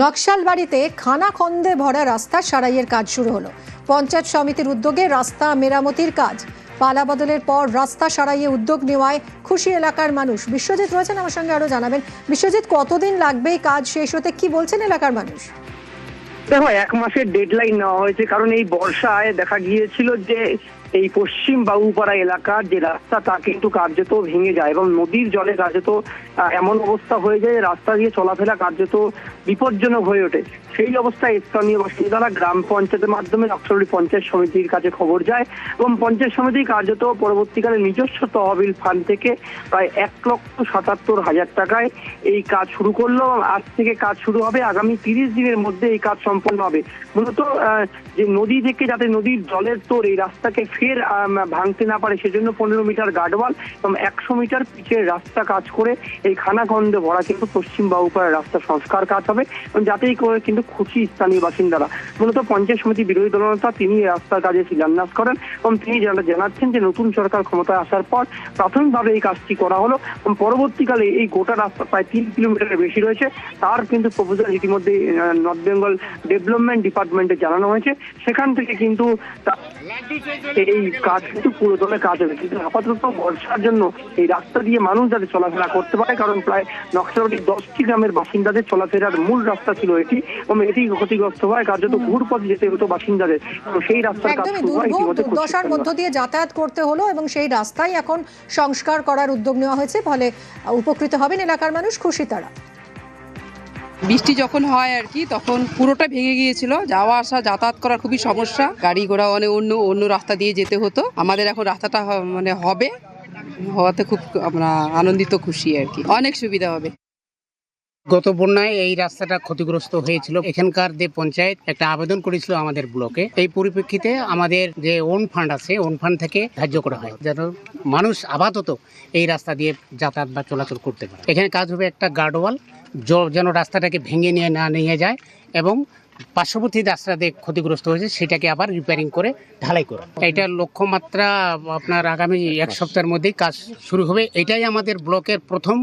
নকশালবাড়িতে খানাখন্দে ভরা রাস্তা সারাইয়ের কাজ শুরু হলো। পঞ্চায়েত সমিতির উদ্যোগে রাস্তা মেরামতির কাজ। পালা বদলের পর রাস্তা সারাইয়ে উদ্যোগ নেওয়ায় খুশি এলাকার মানুষ। বিশ্বজিৎ রয়েছেন আমার সঙ্গে, আরো জানাবেন। বিশ্বজিৎ, কতদিন লাগবে এই কাজ শেষ হতে, কি বলছেন এলাকার মানুষ? দেখো, 1 মাসের ডেডলাইন নেওয়া হয়েছে, কারণ এই বর্ষায় দেখা গিয়েছিল যে এই পশ্চিম বাবুপাড়া এলাকার যে রাস্তা তা কিন্তু কার্যত ভেঙে যায় এবং নদীর জলে কার্যত এমন অবস্থা হয়ে যায় রাস্তা দিয়ে চলাফেরা কার্যত বিপজ্জনক হয়ে ওঠে। সেই অবস্থায় স্থানীয় বাসিন্দারা গ্রাম পঞ্চায়েতের মাধ্যমে নকশালবাড়ি পঞ্চায়েত সমিতির কাছে খবর যায় এবং পঞ্চায়েত সমিতি কার্যত পরবর্তীকালে নিজস্ব তহবিল ফান্ড থেকে প্রায় 1,77,000 টাকায় এই কাজ শুরু করলো এবং আজ থেকে কাজ শুরু হবে। আগামী 30 দিনের মধ্যে এই কাজ সম্পন্ন হবে। মূলত যে নদী থেকে যাতে নদীর জলের তোর এই রাস্তাকে ফের ভাঙতে না পারে সেজন্য 15 মিটার গার্ডওয়াল এবং 100 মিটার পিচের রাস্তা কাজ করে এই খানাখন্দে ভরা কিন্তু পশ্চিম বাবুপাড়ার রাস্তা সংস্কার কাজ হবে এবং যাতেই করে কিন্তু খুশি স্থানীয় বাসিন্দারা। মূলত পঞ্চায়েত সমিতি বিরোধী দলনেতা তিনি এই রাস্তার কাজে শিলান্যাস করেন এবং তিনি জানাচ্ছেন যে নতুন সরকার ক্ষমতায় আসার পর প্রাথমিকভাবে এই কাজটি করা হলো এবং পরবর্তীকালে এই গোটা রাস্তা প্রায় 3 কিলোমিটারের বেশি রয়েছে, তার কিন্তু প্রপোজাল ইতিমধ্যে নর্থ বেঙ্গল ডেভেলপমেন্ট ডিপার্টমেন্টে জানানো হয়েছে। সেখান থেকে কিন্তু এই কাজ কিন্তু পুরোদমে কাজ হবে, কিন্তু আপাতত বর্ষার জন্য এই রাস্তা দিয়ে মানুষ যাতে চলাফেরা করতে পারে, কারণ প্রায় নকশালবাড়ির 10টি গ্রামের বাসিন্দাদের চলাফেরার মূল রাস্তা ছিল এটি এবং এটি ক্ষতিগ্রস্ত হয়, কার্যত ঘুরপথে যেতে হতো বাসিন্দাদের। তো সেই রাস্তার কাজ শুরু হয় ইতিমধ্যে। দুর্দশার মধ্য দিয়ে যাতায়াত করতে হলো এবং সেই রাস্তায় এখন সংস্কার করার উদ্যোগ নেওয়া হয়েছে, ফলে উপকৃত হবেন এলাকার মানুষ, খুশি তারা। বৃষ্টি যখন হয় আর কি, তখন পুরোটা ভেঙে গিয়েছিল, যাওয়া আসা যাতায়াত করার খুবই সমস্যা, গাড়ি ঘোড়া অনেক অন্য রাস্তা দিয়ে যেতে হতো। আমাদের এখন রাস্তাটা হবে, হওয়াতে খুব আমরা আনন্দিত, খুশি আর কি, অনেক সুবিধা হবে। গত বন্যায় এই রাস্তাটা ক্ষতিগ্রস্ত হয়েছিল। এখানকার যে পঞ্চায়েত একটা আবেদন করেছিল আমাদের ব্লকে, এই পরিপ্রেক্ষিতে আমাদের যে ওন ফান্ড আছে, ওন ফান্ড থেকে ধার্য করা হয় যেন মানুষ আপাতত এই রাস্তা দিয়ে যাতায়াত বা চলাচল করতে পারে। এখানে কাজ হবে একটা গার্ডওয়াল, যেন রাস্তাটাকে ভেঙে নিয়ে যায় এবং পার্শ্ববর্তী রাস্তাতে ক্ষতিগ্রস্ত হয়েছে সেটাকে আবার রিপেয়ারিং করে ঢালাই করা। এটার লক্ষ্যমাত্রা আপনার আগামী 1 সপ্তাহের মধ্যেই কাজ শুরু হবে। এটাই আমাদের ব্লকের প্রথম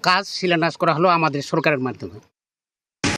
কাজ শিলান্যাস করা হলো আমাদের সরকারের মাধ্যমে।